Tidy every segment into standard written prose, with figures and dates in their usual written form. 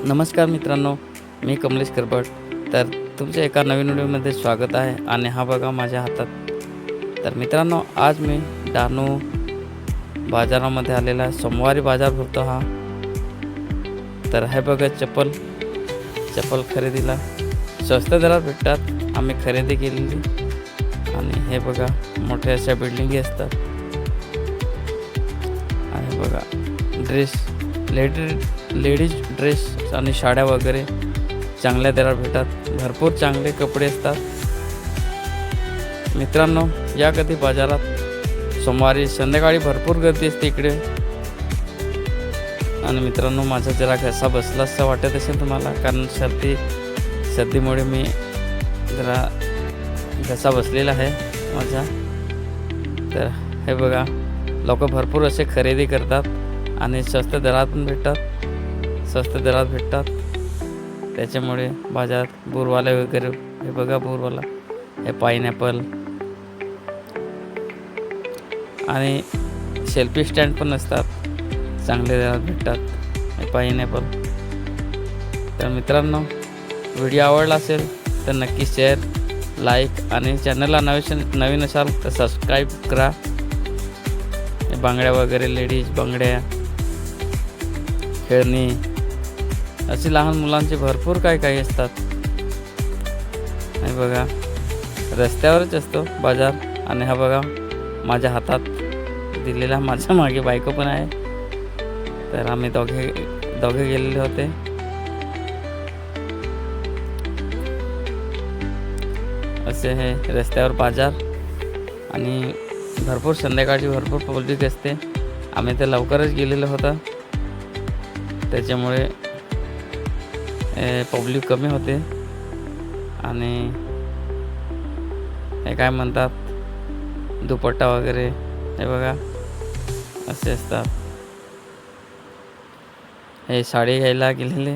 नमस्कार मित्रांनो, मी कमलेश करबट. तर तुमच्या एका नवीन व्हिडिओमध्ये स्वागत आहे. आणि हा बघा माझ्या हातात. तर मित्रांनो, आज मी डहाणू बाजारामध्ये आलेला आहे. सोमवारी बाजार भरतो हा. तर हे बघा चप्पल खरेदीला स्वस्त दरात भेटतात. आम्ही खरेदी केलेली. आणि हे बघा मोठ्या अशा बिल्डिंगी असतात. आणि बघा ड्रेस लेडीज ड्रेस आणि साड्या वगैरे चांगल्या दरात भेटतात. भरपूर चांगले कपडे असतात. मित्रांनो, या कधी बाजारात सोमवारी संध्याकाळी भरपूर गर्दी असते इकडे. आणि मित्रांनो, माझा जरा घसा बसला असं वाटत असेल तुम्हाला, कारण सर्दीमुळे मी जरा घसा बसलेला आहे माझा. तर हे बघा, लोक भरपूर असे खरेदी करतात आणि स्वस्त दरात भेटतात. त्याच्यामुळे बाजारात बोरवाले वगैरे, हे बघा बोरवाला, हे पाईनॅपल आणि सेल्फी स्टँड पण असतात, चांगले दरात भेटतात हे पाईनॅपल. तर मित्रांनो, व्हिडिओ आवडला असेल तर नक्की शेअर, लाईक आणि चॅनलला नवीन असाल तर सबस्क्राईब करा. बांगड्या वगैरे, लेडीज बांगड्या, खेळणी, अशी लहान मुलांचे भरपूर काही असतात. हे बघा, रस्त्यावरच असतो बाजार. आणि हा बघा माझ्या हातात दिलेला, माझ्या मागे बायको पण आहे. तर आम्ही दोघे गेलेले होते. असे हे रस्त्यावर बाजार. आणि भरपूर संध्याकाळची भरपूर पब्लिक असते. आम्ही तर लवकरच गेलेलो होतं, त्याच्यामुळे पब्लिक कमी होते. आणि हे काय म्हणतात, दुपट्टा वगैरे, हे बघा असे असतात. हे साडी घ्यायला गेलेले,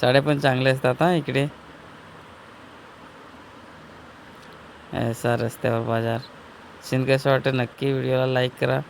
साड्या पण चांगल्या असतात हा इकडे. ऐसा रस्त्यावर बाजार. सीन कसं वाटतं नक्की व्हिडिओला लाईक करा.